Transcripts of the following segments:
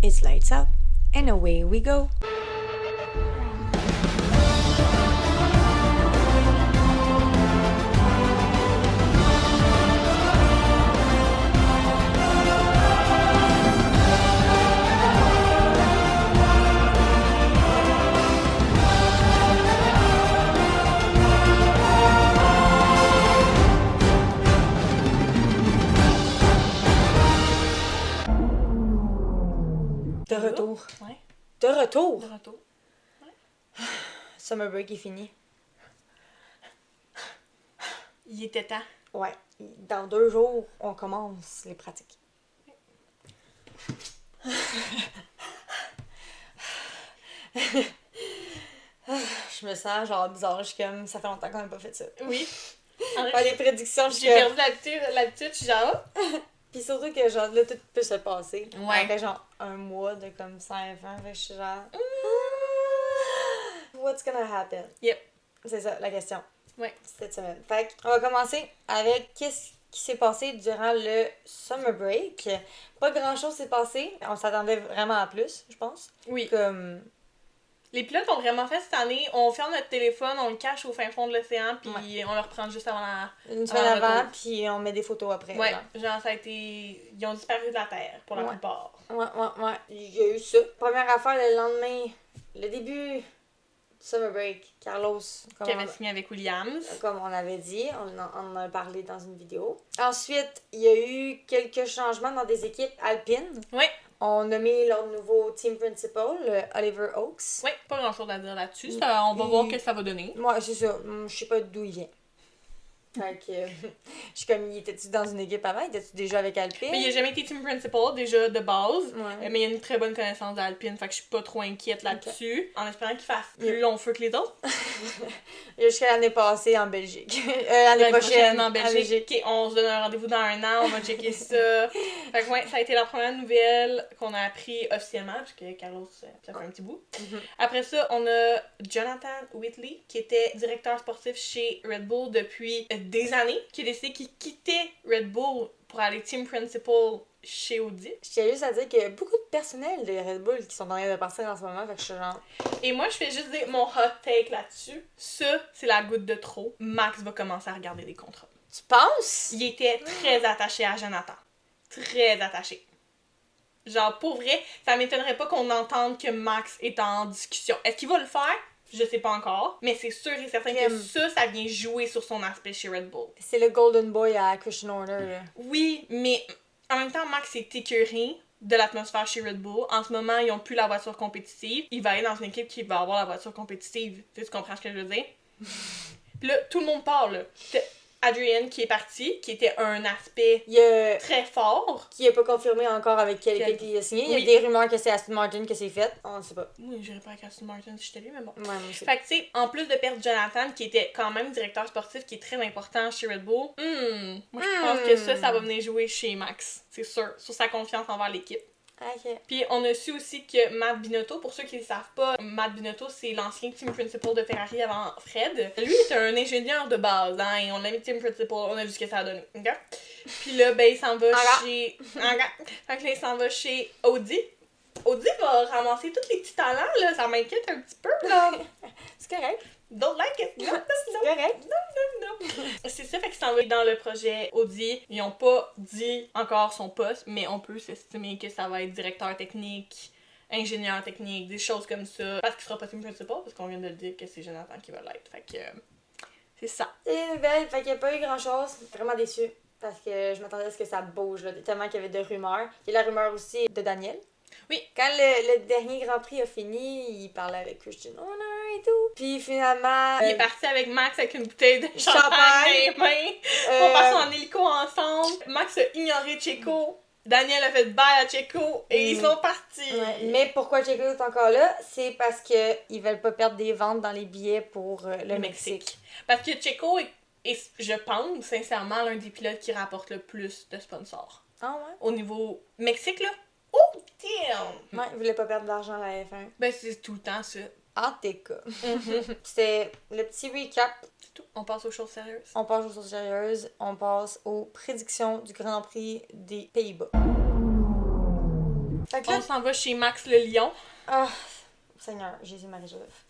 It's lights out, and away we go. De retour. Ouais. De retour. De retour. Summer break est fini. Il était temps. Ouais. Dans 2 jours, on commence les pratiques. Je me sens genre bizarre. Je suis comme, ça fait longtemps qu'on n'a pas fait ça. Oui. Faire des prédictions, je suis J'ai comme... perdu l'habitude, je suis genre... Puis surtout que genre là, tout peut se passer. Ouais. Après genre un mois de comme ça enfants, fait que je suis genre... What's gonna happen? Yep. C'est ça, la question. Ouais. Cette semaine. Fait qu'on va commencer avec qu'est-ce qui s'est passé durant le summer break. Pas grand-chose s'est passé. On s'attendait vraiment à plus, je pense. Oui. Comme... Les pilotes ont vraiment fait cette année. On ferme notre téléphone, on le cache au fin fond de l'océan, puis Ouais. on le reprend juste avant la... Une semaine avant le avant, retour. puis on met des photos après. Ouais, genre. genre ça a été... Ils ont disparu de la Terre, pour la Ouais. plupart. Ouais. Il y a eu ça. Première affaire, le lendemain, le début du summer break, Carlos, Qui avait signé avec Williams. comme on avait dit, on en a parlé dans une vidéo. Ensuite, il y a eu quelques changements dans des équipes alpines. Ouais, On a mis leur nouveau team principal, Oliver Oakes. ouais, pas grand-chose à dire là-dessus. Ça, on va voir que ça va donner. Moi, c'est ça. Je sais pas d'où il vient. Fait que, je suis comme, il était-tu dans une équipe avant? Il était-tu déjà avec Alpine? Mais il a jamais été team principal, déjà, de base. Ouais. Mais il a une très bonne connaissance d'Alpine, fait que je suis pas trop inquiète là-dessus. En espérant qu'il fasse plus long feu que les autres. Jusqu'à l'année passée en Belgique. L'année prochaine en Belgique. Ok, on se donne un rendez-vous dans 1 an, on va checker ça. Fait que ouais, ça a été la première nouvelle qu'on a appris officiellement, parce que Carlos, ça fait un petit bout. Après ça, on a Jonathan Whitley, qui était directeur sportif chez Red Bull depuis des années, qui a décidé qu'il quittait Red Bull pour aller team principal chez Audi. Je tiens juste à dire qu'il y a beaucoup de personnel de Red Bull qui sont en train de partir en ce moment, fait que je suis genre... Et moi, je fais juste dire mon hot take là-dessus. Ça, c'est la goutte de trop. Max va commencer à regarder des contrats. Tu penses? Il était très attaché à Jonathan. Très attaché. Genre, pour vrai, ça m'étonnerait pas qu'on entende que Max est en discussion. Est-ce qu'il va le faire? Je sais pas encore. Mais c'est sûr et certain que ça vient jouer sur son aspect chez Red Bull. C'est le Golden Boy à Christian Horner, là. Oui, mais en même temps, Max est écœuré de l'atmosphère chez Red Bull. En ce moment, ils ont plus la voiture compétitive. Il va aller dans une équipe qui va avoir la voiture compétitive. Tu comprends ce que je veux dire? Puis là, tout le monde parle, là. Adrian qui est parti, qui était un aspect Il y a... très fort. qui est pas confirmé encore avec quelle équipe il a signé. Il y a Oui. des rumeurs que c'est Aston Martin que c'est fait. On ne sait pas. Oui, j'irais pas avec Aston Martin si j'étais lui, mais bon. Ouais, moi aussi. Fait que, tu sais, en plus de perdre Jonathan, qui était quand même directeur sportif, qui est très important chez Red Bull, moi, je pense que ça va venir jouer chez Max. C'est sûr. Sur sa confiance envers l'équipe. Ok. Puis on a su aussi que Matt Binotto, pour ceux qui ne le savent pas, Matt Binotto, c'est l'ancien team principal de Ferrari avant Fred. Lui, c'est un ingénieur de base, hein, et on l'a mis team principal, on a vu ce que ça a donné, ok? Puis là, ben, il s'en va chez... Fait que là, il s'en va chez Audi. Audi va ramasser tous les petits talents, là, ça m'inquiète un petit peu, là. C'est correct. Don't like it. No, C'est correct. no. C'est ça, fait qu'il s'en va dans le projet Audi. Ils ont pas dit encore son poste, mais on peut s'estimer que ça va être directeur technique, ingénieur technique, des choses comme ça. Parce qu'il sera pas team principal, parce qu'on vient de le dire que c'est Jonathan qui va l'être. Fait que c'est ça. C'est une nouvelle, fait qu'il n'y a pas eu grand-chose. Vraiment déçue. Parce que je m'attendais à ce que ça bouge, là, tellement qu'il y avait de rumeurs. Il y a la rumeur aussi de Daniel. Oui. Quand le dernier Grand Prix a fini, il parlait avec Christian Horner et tout. Puis finalement... Il est parti avec Max avec une bouteille de Champagne. champagne dans les mains. On passe en hélico ensemble. Max a ignoré Checo. Daniel a fait bye à Checo et ils sont partis. Ouais. Mais pourquoi Checo est encore là? C'est parce qu'ils veulent pas perdre des ventes dans les billets pour le Mexique. Parce que Checo est, je pense, sincèrement, l'un des pilotes qui rapporte le plus de sponsors. Ah ouais? Au niveau Mexique, là. Oh, damn! Ouais, ils voulaient pas perdre d'argent à la F1. Ben, c'est tout le temps ça. En tout cas. C'était le petit recap. C'est tout. On passe aux choses sérieuses. On passe aux choses sérieuses. On passe aux prédictions du Grand Prix des Pays-Bas. Fait que là... On s'en va chez Max le Lion. Oh, Seigneur, Jésus-Marie-Joseph.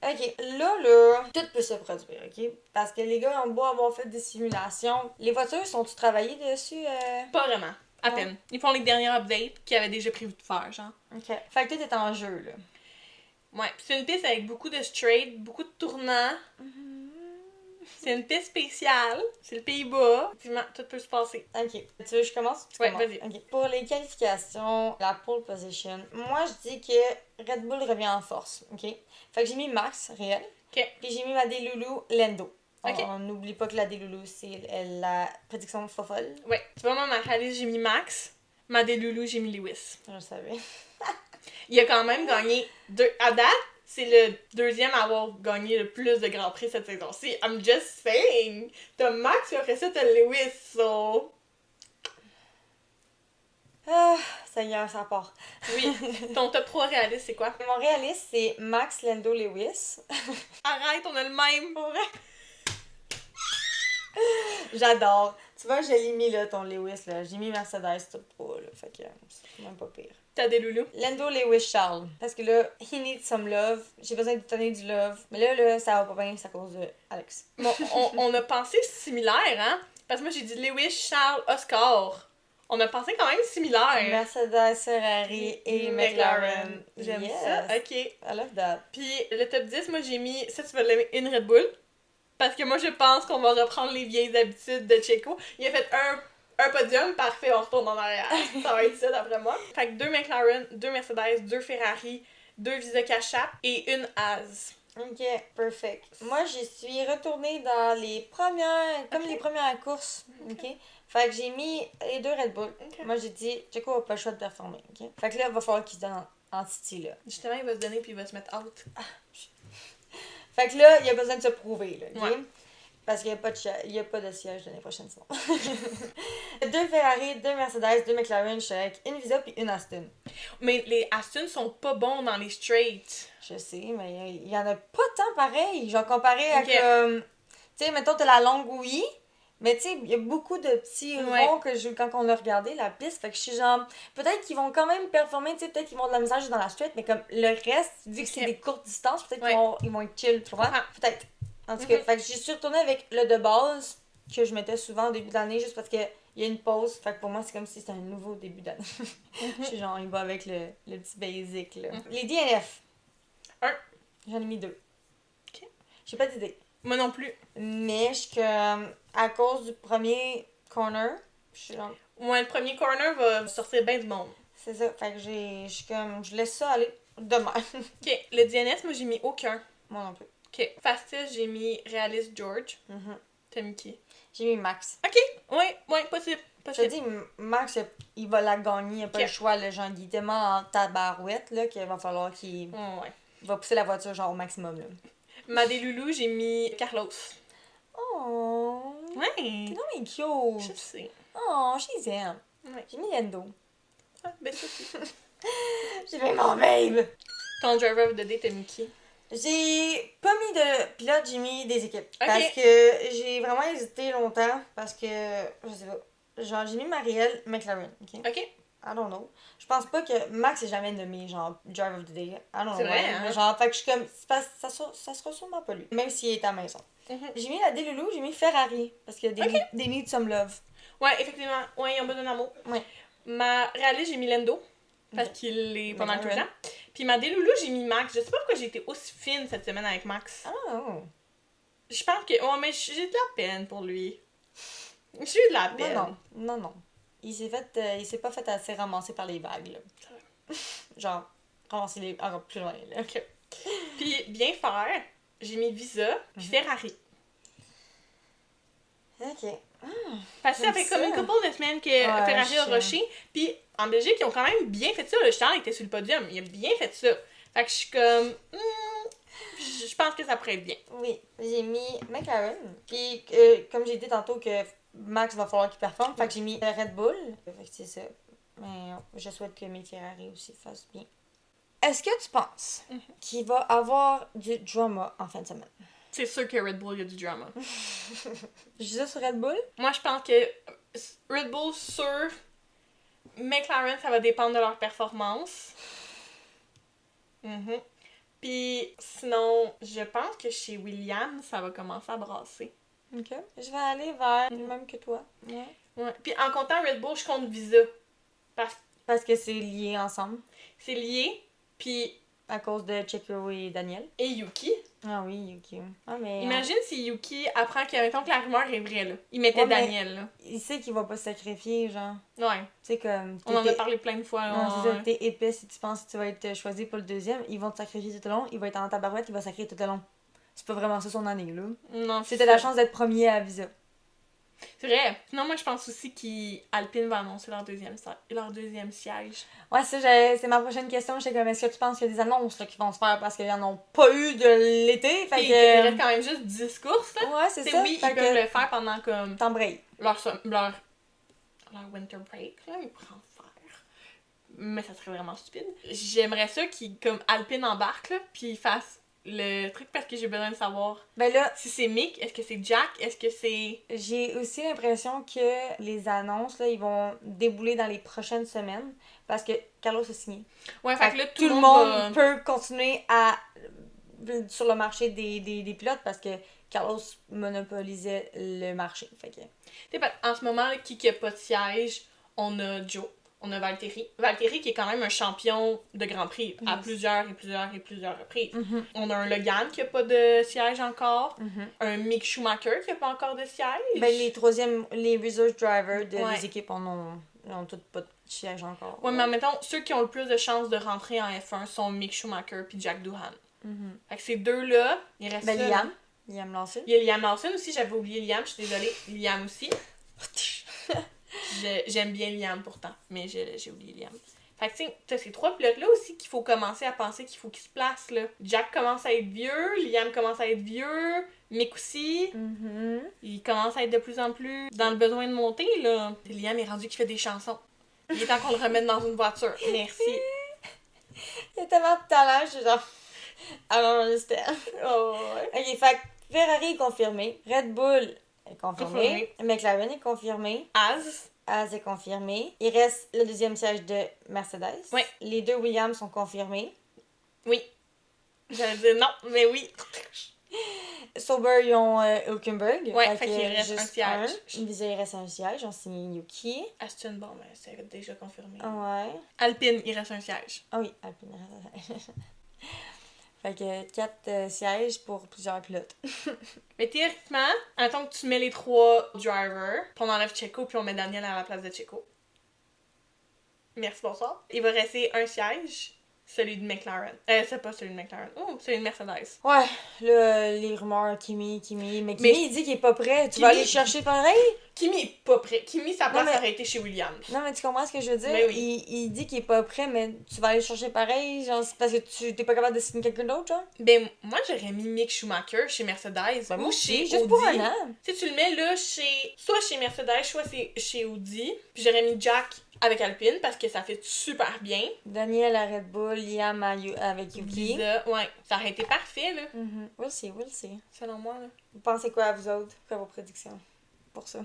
OK, là, tout peut se produire, OK? Parce que les gars ont beau avoir fait des simulations. Les voitures, sont-tu travaillées dessus? Pas vraiment. À Non. peine. Ils font les dernières updates qu'ils avaient déjà prévu de faire, genre. OK. Fait que tout est en jeu, là. Ouais. Puis c'est une piste avec beaucoup de straight, beaucoup de tournants. C'est une piste spéciale. C'est le Pays-Bas. Effectivement, tout peut se passer. OK. Tu veux que je commence? Tu Ouais, commences. vas-y. OK. Pour les qualifications, la pole position, moi, je dis que Red Bull revient en force, OK? Fait que j'ai mis Max, réel. OK. Puis j'ai mis ma Deloulou, Lando. OK. On n'oublie pas que la Deloulou, c'est la prédiction folle. Ouais. Tu vois, moi, ma Alice, j'ai mis Max. Ma Deloulou, j'ai mis Lewis. Je le savais. Il a quand même gagné deux. À date, c'est le deuxième à avoir gagné le plus de Grands Prix cette saison-ci. I'm just saying. T'as Max, puis après ça, t'as Lewis, so... Ah, Seigneur, ça part. Oui. Ton top 3 réaliste, c'est quoi? Mon réaliste, c'est Max, Lando, Lewis. Arrête, on a le même. Pour vrai? J'adore. Tu vois, je l'ai mis, là, ton Lewis, là. J'ai mis Mercedes top 3, là. Fait que c'est même pas pire. T'as des loulous. Lando, Lewis, Charles. Parce que là, he needs some love. J'ai besoin de donner du love. Mais là, ça va pas bien, c'est à cause de Alex. Bon, on a pensé similaire, hein? Parce que moi, j'ai dit Lewis, Charles, Oscar. On a pensé quand même similaire. Mercedes, Ferrari et McLaren. J'aime Yes. ça. OK. I love that. Puis le top 10, moi, j'ai mis, ça, tu vas l'aimer, une Red Bull. Parce que moi, je pense qu'on va reprendre les vieilles habitudes de Checo. Il a fait un podium, parfait, on retourne en arrière. Ça va être ça, d'après moi. Fait que 2 McLaren, 2 Mercedes, 2 Ferrari, 2 Visa Cash-App et une Haas. Ok, perfect. Moi, je suis retournée dans les premières, comme les premières courses, ok? Fait que j'ai mis les 2 Red Bull. Ok. Moi, j'ai dit, Checo a pas le choix de performer, ok? Fait que là, il va falloir qu'il se donne en City, là. Justement, il va se donner puis il va se mettre out. Fait que là, il a besoin de se prouver, là, ok? Ouais. Parce qu'il n'y a pas de siège l'année prochaine, sinon. 2 Ferrari, 2 Mercedes, 2 McLaren, je suis avec une Visa puis une Aston. Mais les Aston sont pas bons dans les straights. Je sais, mais il y en a pas tant pareil. Genre, comparé à Ok. comme... Tu sais, mettons, t'as la longue oui, mais tu sais, il y a beaucoup de petits Ouais. ronds quand on a regardé la piste. Fait que je suis genre... Peut-être qu'ils vont quand même performer, tu sais, peut-être qu'ils vont de la misère juste dans la straight, mais comme le reste, vu que c'est Ok. des courtes distances, peut-être Ouais. qu'ils vont être chill, tu vois? comprends. Peut-être. En tout cas, Mhm. fait que je suis retournée avec le de base que je mettais souvent au début de l'année, juste parce que il y a une pause. Fait que pour moi, c'est comme si c'était un nouveau début d'année. Je suis genre, il va avec le petit basic, là. Mhm. Les DNF. Un. J'en ai mis 2. Ok. J'ai pas d'idée. Moi non plus. Mais je suis comme, à cause du premier corner, je suis genre, Moi, le premier corner va sortir bien du monde. c'est ça. Fait que je suis comme, je laisse ça aller demain. Ok, le DNS, moi j'ai mis aucun. Moi non plus. Ok, Fastest, j'ai mis Realist George. Mhm. T'as mis qui? J'ai mis Max. Ok, ouais, possible. Je te Possible. dis, Max, il va la gagner, il a pas Ok. le choix, le genre, il est tellement en tabarouette, là, qu'il va falloir qu'il Ouais. va pousser la voiture, genre, au maximum, là. Ma des loulous, j'ai mis Carlos. Oh, Ouais. t'es non mais Je cute. sais. Oh, je les aime. Ouais. J'ai mis Lando. Ah, ben ça aussi. J'ai mis mon babe. Ton driver of the day, t'as mis qui? J'ai pas mis de pilote, j'ai mis des équipes. Ok. Parce que j'ai vraiment hésité longtemps. Parce que, je sais pas. Genre, j'ai mis Marielle McLaren. Ok? Ok. I don't know. Je pense pas que Max est jamais nommé, genre, Driver of the Day. I don't know. C'est vrai, why. hein? Mais genre, fait que je suis comme. c'est pas- ça sera sûrement pas lui. Même s'il est à la maison. Mhm. J'ai mis la Deloulou, j'ai mis Ferrari. Parce que Ok. they need some love. Ouais, effectivement. Ouais, ils ont besoin d'amour. Ouais. Ma Realist, j'ai mis Lendo. Parce Ok. qu'il est pas mal tout le McLaren. temps. Puis ma Deloulou, j'ai mis Max. Je sais pas pourquoi j'ai été aussi fine cette semaine avec Max. Oh. Je pense que. Ouais, mais j'ai de la peine pour lui. J'ai eu de la peine. Non. Il s'est pas fait assez ramasser par les vagues, là. C'est vrai. Genre, ramasser les encore plus loin, là. Ok. Puis, bien faire, j'ai mis Visa, puis Ferrari. Ok. Parce que ça J'aime fait comme ça. une couple de semaines que Ferrari a je- rushé. Puis, en Belgique, ils ont quand même bien fait ça. Le Charles était sur le podium. Il a bien fait ça. Fait que je suis comme. Je pense que ça pourrait être bien. Oui, j'ai mis McLaren. Puis, comme j'ai dit tantôt que Max va falloir qu'il performe, fait que j'ai mis Red Bull. Fait que c'est ça. Mais je souhaite que mes Ferrari aussi fassent bien. Est-ce que tu penses qu'il va avoir du drama en fin de semaine? C'est sûr que Red Bull, il y a du drama. Juste Red Bull? Moi, je pense que Red Bull, sûr. McLaren, ça va dépendre de leur performance. Puis sinon, je pense que chez Williams, ça va commencer à brasser. Ok. Je vais aller vers le même que toi. Ouais. Ouais. Puis en comptant Red Bull, je compte Visa. Parce que c'est lié ensemble. C'est lié. Puis... À cause de Checo et Daniel. Et Yuki. Ah oui, Yuki. Ah, mais... Imagine si Yuki apprend que, mettons que la rumeur est vraie, là. Il mettait Daniel, là. Il sait qu'il va pas se sacrifier, genre. Ouais. Tu sais, comme... On en a parlé plein de fois, là. Non, c'est ça. T'es épais si tu penses que tu vas être choisi pour le deuxième. Ils vont te sacrifier tout le long. Il va être en tabarouette, il va sacrer tout le long. C'est pas vraiment ça son année, là. Non, c'était la chance d'être premier à Visa. C'est vrai. Sinon, moi, je pense aussi qu'Alpine va annoncer leur deuxième siège. Ouais, ça, c'est ma prochaine question. J'étais comme, est-ce que tu penses qu'il y a des annonces là, qui vont se faire parce qu'ils en ont pas eu de l'été? Fait il reste quand même juste 10 courses, là. Ouais, c'est ça. Oui, ils peuvent le faire pendant comme... T'embrayes. Leur winter break, là, ils pourraient en faire. Mais ça serait vraiment stupide. J'aimerais ça qu'ils, comme Alpine embarque, là, puis ils fassent le truc parce que j'ai besoin de savoir ben là, si c'est Mick, est-ce que c'est Jack, est-ce que c'est... J'ai aussi l'impression que les annonces, là, ils vont débouler dans les prochaines semaines parce que Carlos a signé. Ouais, fait que là, tout le monde peut continuer sur le marché des pilotes parce que Carlos monopolisait le marché. Fait que... Tu sais, en ce moment, là, qui n'a pas de siège, on a Joe. On a Valtteri. Valtteri qui est quand même un champion de Grand Prix à plusieurs reprises. On a un Logan qui n'a pas de siège encore. Un Mick Schumacher qui n'a pas encore de siège. Ben, les reserve drivers des équipes n'ont toutes pas de siège encore. Ouais, mais mettons, ceux qui ont le plus de chances de rentrer en F1 sont Mick Schumacher puis Jack Doohan. Fait que ces deux-là, il reste Liam Lawson. Il y a Liam Lawson aussi, j'avais oublié Liam, je suis désolée. Liam aussi. J'aime bien Liam pourtant, mais j'ai oublié Liam. Fait que tu sais, t'as ces trois pilotes-là aussi qu'il faut commencer à penser qu'il faut qu'ils se placent, là. Jack commence à être vieux, Liam commence à être vieux, Mick aussi. Il commence à être de plus en plus dans le besoin de monter, là. Liam est rendu qu'il fait des chansons. Il est temps qu'on le remette dans une voiture. Merci. Il y a tellement de talent, je suis genre... I don't understand. Oh, ouais. Ok, fait que Ferrari est confirmé, Red Bull est confirmé, McLaren est confirmé, Az est confirmé. Il reste le deuxième siège de Mercedes. Oui. Les deux Williams sont confirmés. Oui. J'allais dire non, mais oui. Sauber, ils ont Hülkenberg. Ouais, fait qu'il reste un siège. Visa, il reste un siège. On signe Yuki. Aston, bon, ben, c'est déjà confirmé. Ouais. Alpine, il reste un siège. Ah oui, Alpine, il reste un siège. Fait que 4 sièges pour plusieurs pilotes. Mais théoriquement, attends que tu mets les 3 drivers, puis on enlève Checo, puis on met Daniel à la place de Checo. Merci, bonsoir. Il va rester un siège, celui de McLaren. C'est pas celui de McLaren. Oh, celui de Mercedes. Ouais, là, les rumeurs, Kimi. Mais Kimi, il dit qu'il est pas prêt. Tu vas aller chercher pareil? Kimi est pas prêt. Kimi, sa place aurait été chez Williams. Non, mais tu comprends ce que je veux dire? Mais oui. Il dit qu'il est pas prêt, mais tu vas aller chercher pareil, genre, c'est parce que tu t'es pas capable de signer quelqu'un d'autre, genre? Ben, moi, j'aurais mis Mick Schumacher chez Mercedes. Ben, ou chez juste Audi. pour un an. Tu sais, tu le mets là, soit chez Mercedes, soit chez Audi. Puis j'aurais mis Jack avec Alpine parce que ça fait super bien. Daniel à Red Bull, Liam avec Yuki. Visa, ouais. Ça aurait été parfait, là. We'll see. Selon moi, là. Vous pensez quoi à vous autres? Quoi vos prédictions pour ça?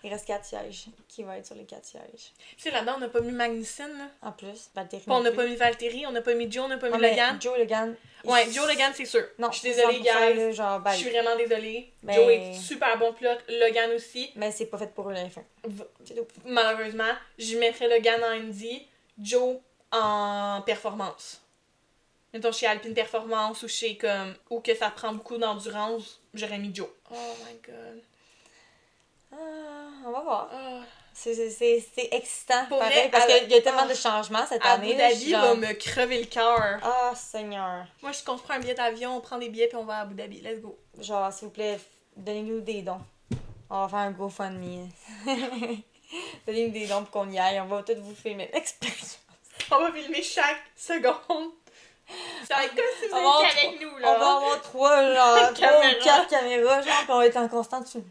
Il reste 4 sièges. Qui va être sur les 4 sièges? Tu sais, là-dedans, on n'a pas mis Magnussen, là. En plus, Valtteri. Puis on n'a pas mis Valtteri, on n'a pas mis Joe, on n'a pas mis Logan. Joe Logan. Ouais, Joe Logan, c'est sûr. Non, je suis désolée, guys. Là, genre, bye. Je suis vraiment désolée. Mais... Joe est super bon pilote, Logan aussi. Mais c'est pas fait pour eux, la F1. C'est tout. Malheureusement, je mettrais Logan en Indy, Joe en performance. Mettons chez Alpine Performance ou chez comme... Ou que ça prend beaucoup d'endurance, j'aurais mis Joe. Oh my god. On va voir. C'est excitant, pour pareil, vrai, parce qu'il y a tellement de changements cette année. Abu Dhabi va me crever le cœur. Ah, Seigneur. Moi, je compte prendre un billet d'avion, on prend des billets puis on va à Abu Dhabi. Let's go. Genre, s'il vous plaît, donnez-nous des dons. On va faire un GoFundMe. Donnez-nous des dons pour qu'on y aille. On va tous vous filmer l'expérience. On va filmer chaque seconde. Ça va être comme si vous étiez avec nous, là. On va avoir 3 ou 4 caméras, genre, puis on va être en constant dessus.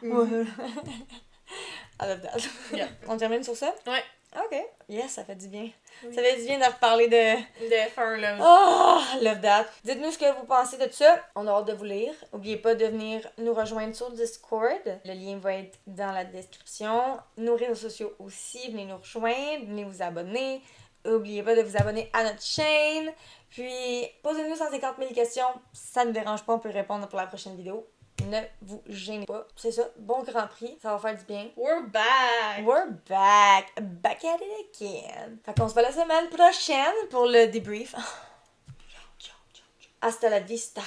I love that. Yeah. On termine sur ça? Ouais. OK. Yes, ça fait du bien. Oui. Ça fait du bien de reparler de... De Fun Love. Oh, love that. Dites-nous ce que vous pensez de ça. On a hâte de vous lire. N'oubliez pas de venir nous rejoindre sur Discord. Le lien va être dans la description. Nos réseaux sociaux aussi. Venez nous rejoindre. Venez vous abonner. N'oubliez pas de vous abonner à notre chaîne. Puis, posez-nous 150 000 questions. Ça ne dérange pas, on peut répondre pour la prochaine vidéo. Ne vous gênez pas. C'est ça. Bon Grand Prix. Ça va faire du bien. We're back! We're back. Back at it again. Fait qu'on se voit la semaine prochaine pour le débrief. Hasta la vista.